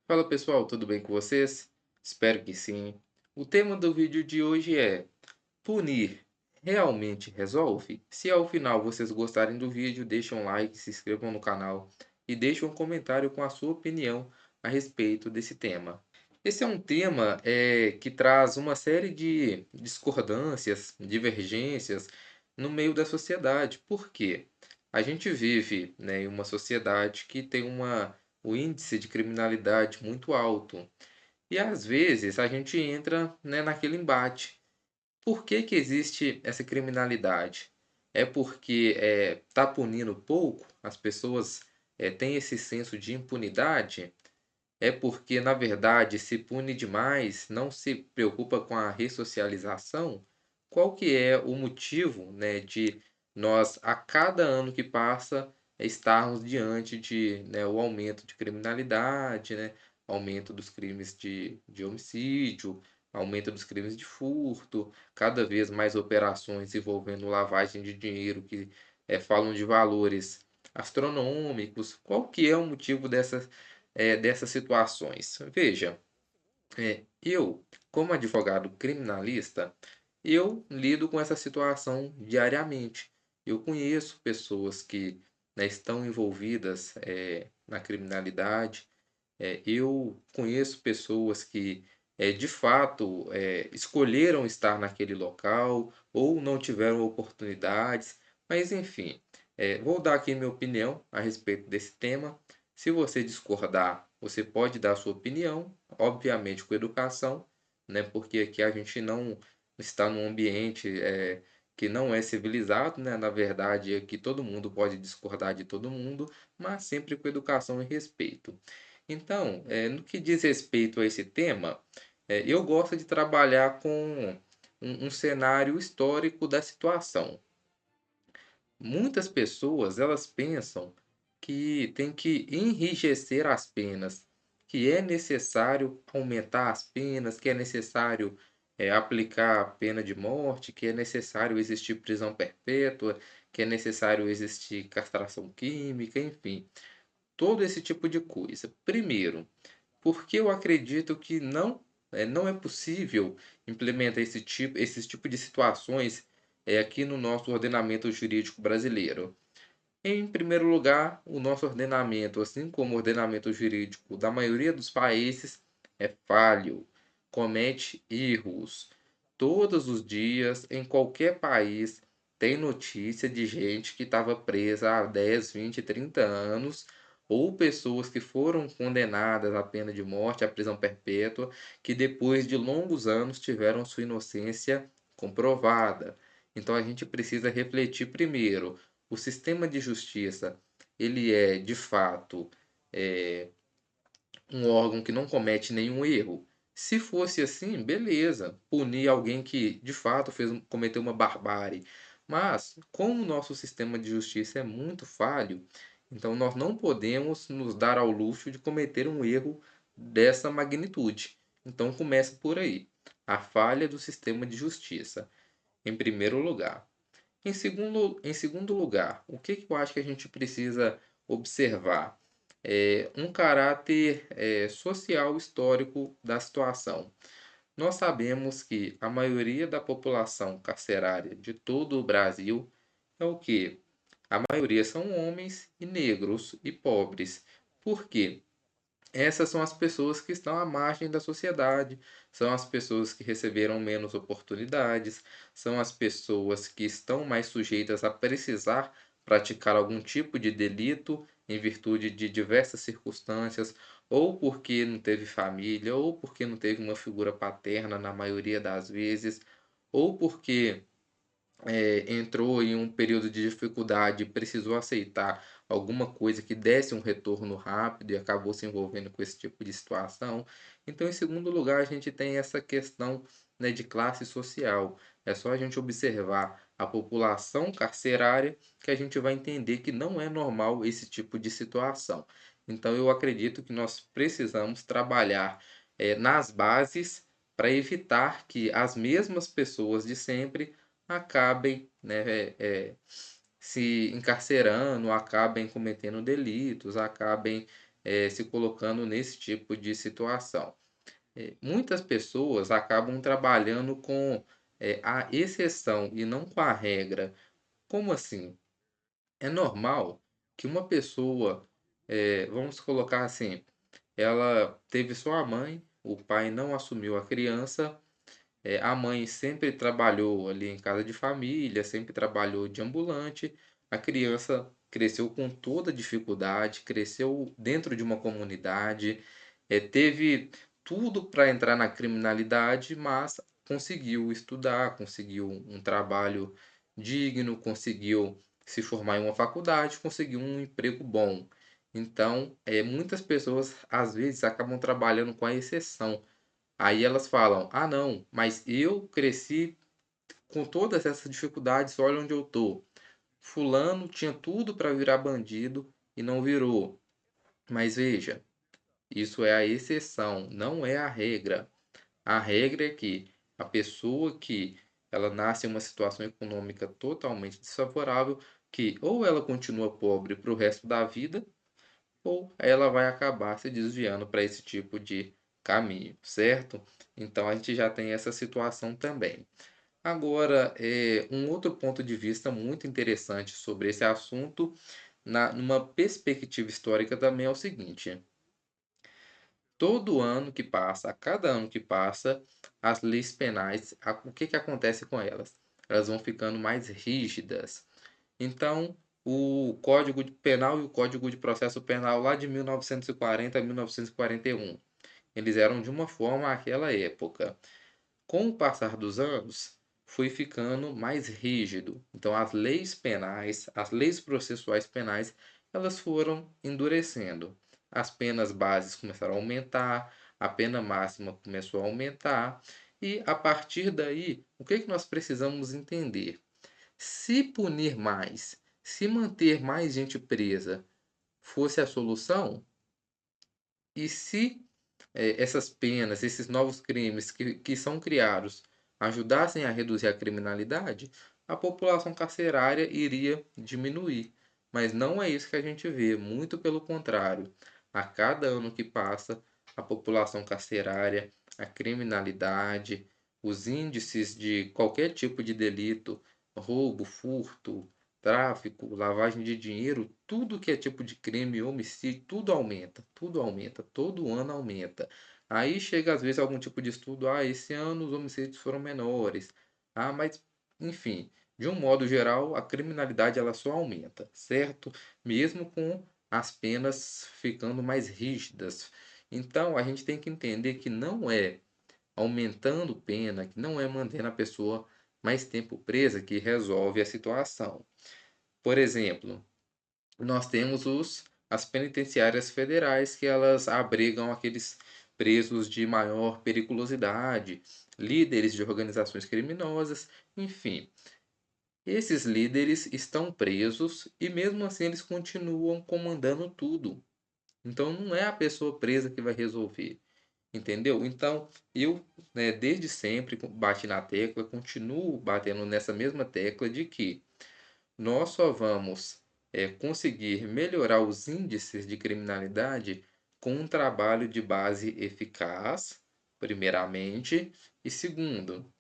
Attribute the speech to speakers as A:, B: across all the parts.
A: Fala pessoal, tudo bem com vocês? Espero que sim. O tema do vídeo de hoje é: punir realmente resolve? Se ao final vocês gostarem do vídeo, deixem um like, se inscrevam no canal e deixem um comentário com a sua opinião a respeito desse tema. Esse é um tema que traz uma série de discordâncias, divergências no meio da sociedade. Por quê? A gente vive, né, em uma sociedade que tem o índice de criminalidade muito alto. E às vezes a gente entra, né, naquele embate. Por que que existe essa criminalidade? É porque tá punindo pouco? As pessoas têm esse senso de impunidade? É porque, na verdade, se pune demais, não se preocupa com a ressocialização? Qual que é o motivo, né, de nós, a cada ano que passa, estarmos diante de, né, o aumento de criminalidade, né, aumento dos crimes de homicídio, aumento dos crimes de furto, cada vez mais operações envolvendo lavagem de dinheiro que falam de valores astronômicos. Qual que é o motivo dessas situações? Veja, eu, como advogado criminalista, eu lido com essa situação diariamente. Eu conheço pessoas que, né, estão envolvidas, na criminalidade. Eu conheço pessoas que, de fato, escolheram estar naquele local ou não tiveram oportunidades, mas enfim, vou dar aqui minha opinião a respeito desse tema. Se você discordar, você pode dar a sua opinião, obviamente com educação, né? Porque aqui a gente não está num ambiente, que não é civilizado, né? Na verdade, aqui todo mundo pode discordar de todo mundo, mas sempre com educação e respeito. Então, no que diz respeito a esse tema, eu gosto de trabalhar com um cenário histórico da situação. Muitas pessoas, elas pensam que tem que enrijecer as penas, que é necessário aumentar as penas, que é necessário, aplicar a pena de morte, que é necessário existir prisão perpétua, que é necessário existir castração química, enfim, todo esse tipo de coisa. Primeiro, porque eu acredito que não é possível implementar esse tipo de situações aqui no nosso ordenamento jurídico brasileiro. Em primeiro lugar, o nosso ordenamento, assim como o ordenamento jurídico da maioria dos países, é falho, comete erros. Todos os dias, em qualquer país, tem notícia de gente que estava presa há 10, 20, 30 anos, ou pessoas que foram condenadas à pena de morte, à prisão perpétua, que depois de longos anos tiveram sua inocência comprovada. Então a gente precisa refletir primeiro: o sistema de justiça, ele é de fato um órgão que não comete nenhum erro? Se fosse assim, beleza, punir alguém que de fato cometeu uma barbárie. Mas, como o nosso sistema de justiça é muito falho, então nós não podemos nos dar ao luxo de cometer um erro dessa magnitude. Então começa por aí, a falha do sistema de justiça, em primeiro lugar. Em segundo lugar, o que que eu acho que a gente precisa observar? Um caráter social histórico da situação. Nós sabemos que a maioria da população carcerária de todo o Brasil é o quê? A maioria são homens e negros e pobres. Por quê? Essas são as pessoas que estão à margem da sociedade, são as pessoas que receberam menos oportunidades, são as pessoas que estão mais sujeitas a precisar praticar algum tipo de delito em virtude de diversas circunstâncias, ou porque não teve família, ou porque não teve uma figura paterna na maioria das vezes, ou porque entrou em um período de dificuldade e precisou aceitar alguma coisa que desse um retorno rápido e acabou se envolvendo com esse tipo de situação. Então, em segundo lugar, a gente tem essa questão, né, de classe social. É só a gente observar a população carcerária que a gente vai entender que não é normal esse tipo de situação. Então, eu acredito que nós precisamos trabalhar nas bases para evitar que as mesmas pessoas de sempre acabem, né, se encarcerando, acabem cometendo delitos, acabem se colocando nesse tipo de situação. Muitas pessoas acabam trabalhando com, a exceção e não com a regra. Como assim? É normal que uma pessoa, vamos colocar assim, ela teve só a mãe, o pai não assumiu a criança, a mãe sempre trabalhou ali em casa de família, sempre trabalhou de ambulante. A criança cresceu com toda dificuldade, cresceu dentro de uma comunidade, teve tudo para entrar na criminalidade, mas conseguiu estudar, conseguiu um trabalho digno, conseguiu se formar em uma faculdade, conseguiu um emprego bom. Então, muitas pessoas às vezes acabam trabalhando com a exceção. Aí elas falam: "Ah, não, mas eu cresci com todas essas dificuldades, olha onde eu tô. Fulano tinha tudo para virar bandido e não virou". Mas veja, isso é a exceção, não é a regra. A regra é que a pessoa que ela nasce em uma situação econômica totalmente desfavorável, que ou ela continua pobre para o resto da vida, ou ela vai acabar se desviando para esse tipo de caminho, certo? Então a gente já tem essa situação também. Agora, um outro ponto de vista muito interessante sobre esse assunto, numa perspectiva histórica também é o seguinte: todo ano que passa, a cada ano que passa, as leis penais, o que que acontece com elas? Elas vão ficando mais rígidas. Então, o Código Penal e o Código de Processo Penal lá de 1940 a 1941, eles eram de uma forma àquela época. Com o passar dos anos, foi ficando mais rígido. Então, as leis penais, as leis processuais penais, elas foram endurecendo. As penas bases começaram a aumentar, a pena máxima começou a aumentar, e a partir daí, o que que nós precisamos entender? Se punir mais, se manter mais gente presa fosse a solução, e se essas penas, esses novos crimes que são criados ajudassem a reduzir a criminalidade, a população carcerária iria diminuir. Mas não é isso que a gente vê, muito pelo contrário. A cada ano que passa, a população carcerária, a criminalidade, os índices de qualquer tipo de delito, roubo, furto, tráfico, lavagem de dinheiro, tudo que é tipo de crime, homicídio, tudo aumenta, todo ano aumenta. Aí chega às vezes algum tipo de estudo, esse ano os homicídios foram menores. Mas enfim, de um modo geral, a criminalidade ela só aumenta, certo? Mesmo com as penas ficando mais rígidas. Então, a gente tem que entender que não é aumentando pena, que não é mantendo a pessoa mais tempo presa que resolve a situação. Por exemplo, nós temos as penitenciárias federais que elas abrigam aqueles presos de maior periculosidade, líderes de organizações criminosas, enfim. Esses líderes estão presos e mesmo assim eles continuam comandando tudo. Então não é a pessoa presa que vai resolver, entendeu? Então eu, né, desde sempre bati na tecla, continuo batendo nessa mesma tecla de que nós só vamos, conseguir melhorar os índices de criminalidade com um trabalho de base eficaz, primeiramente, e segundo,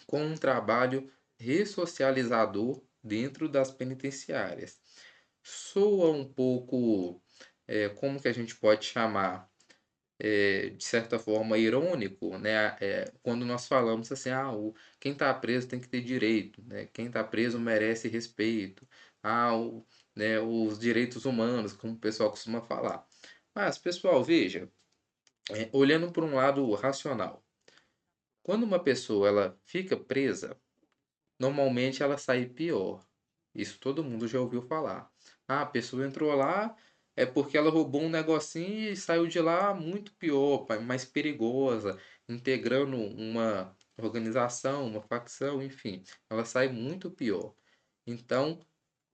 A: com um trabalho ressocializador dentro das penitenciárias. Soa um pouco, como que a gente pode chamar? De certa forma irônico, né? Quando nós falamos assim, quem está preso tem que ter direito, né? Quem está preso merece respeito, né, os direitos humanos, como o pessoal costuma falar. Mas, pessoal, veja, olhando por um lado racional, quando uma pessoa ela fica presa, normalmente ela sai pior. Isso todo mundo já ouviu falar. A pessoa entrou lá é porque ela roubou um negocinho e saiu de lá muito pior, mais perigosa, integrando uma organização, uma facção, enfim, ela sai muito pior. Então,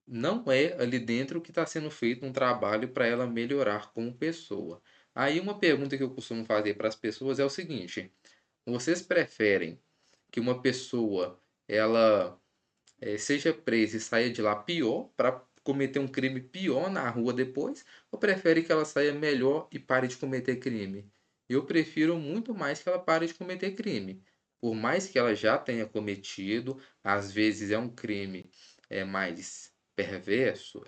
A: não é ali dentro que está sendo feito um trabalho para ela melhorar como pessoa. Aí uma pergunta que eu costumo fazer para as pessoas é o seguinte: vocês preferem que uma pessoa ela seja presa e saia de lá pior para cometer um crime pior na rua depois, ou prefere que ela saia melhor e pare de cometer crime? Eu prefiro muito mais que ela pare de cometer crime. Por mais que ela já tenha cometido, às vezes é um crime mais perverso,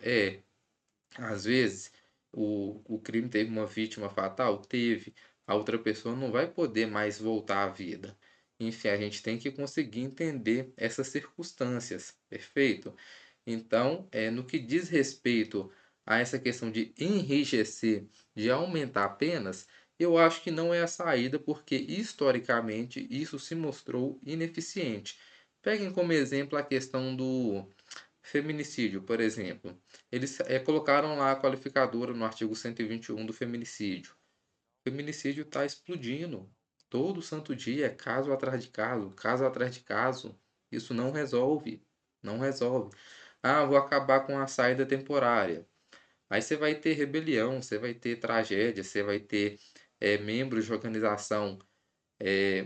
A: às vezes o crime teve uma vítima fatal? Teve. A outra pessoa não vai poder mais voltar à vida. Enfim, a gente tem que conseguir entender essas circunstâncias, perfeito? Então, no que diz respeito a essa questão de enrijecer, de aumentar penas, eu acho que não é a saída, porque historicamente isso se mostrou ineficiente. Peguem como exemplo a questão do feminicídio, por exemplo. Eles colocaram lá a qualificadora no artigo 121 do feminicídio. O feminicídio está explodindo. Todo santo dia é caso atrás de caso, caso atrás de caso. Isso não resolve. Não resolve. Ah, vou acabar com a saída temporária. Aí você vai ter rebelião, você vai ter tragédia, você vai ter membros de organização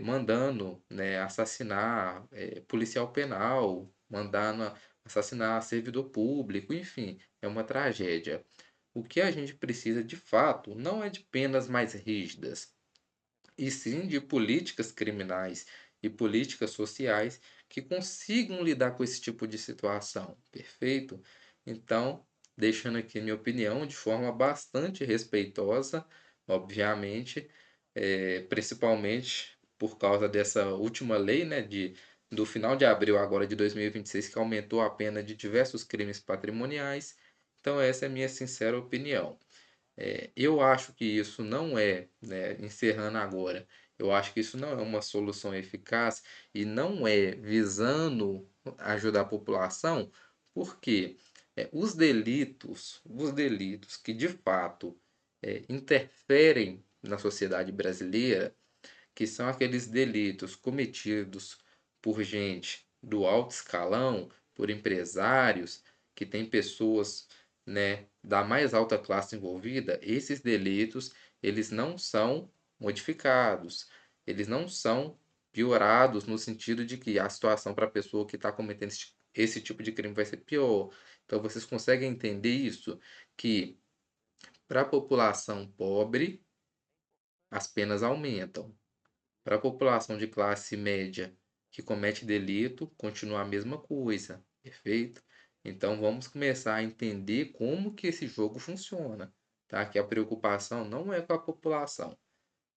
A: mandando, né, assassinar policial penal, mandando assassinar servidor público, enfim, é uma tragédia. O que a gente precisa de fato não é de penas mais rígidas, e sim de políticas criminais e políticas sociais que consigam lidar com esse tipo de situação, perfeito? Então, deixando aqui minha opinião de forma bastante respeitosa, obviamente, principalmente por causa dessa última lei, né, do final de abril agora de 2026, que aumentou a pena de diversos crimes patrimoniais. Então, essa é a minha sincera opinião. Eu acho que isso não é, né, encerrando agora, eu acho que isso não é uma solução eficaz e não é visando ajudar a população, porque os delitos que de fato interferem na sociedade brasileira, que são aqueles delitos cometidos por gente do alto escalão, por empresários, que tem pessoas, né, da mais alta classe envolvida, esses delitos, eles não são modificados, eles não são piorados no sentido de que a situação para a pessoa que está cometendo esse tipo de crime vai ser pior. Então vocês conseguem entender isso? Que para a população pobre, as penas aumentam. Para a população de classe média que comete delito, continua a mesma coisa, perfeito? Então vamos começar a entender como que esse jogo funciona, tá? Que a preocupação não é com a população.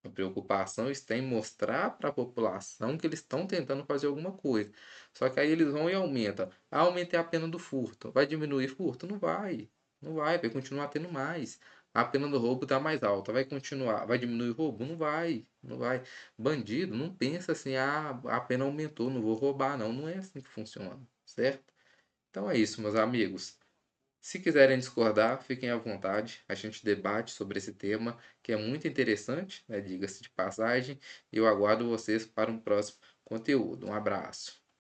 A: A preocupação está em mostrar para a população que eles estão tentando fazer alguma coisa. Só que aí eles vão e aumentam. Ah, aumentei a pena do furto. Vai diminuir furto? Não vai. Não vai, vai continuar tendo mais. A pena do roubo está mais alta. Vai continuar. Vai diminuir o roubo? Não vai. Não vai. Bandido não pensa assim, ah, a pena aumentou, não vou roubar, não. Não é assim que funciona, certo? Então é isso, meus amigos. Se quiserem discordar, fiquem à vontade. A gente debate sobre esse tema, que é muito interessante, né? Diga-se de passagem. E eu aguardo vocês para um próximo conteúdo. Um abraço.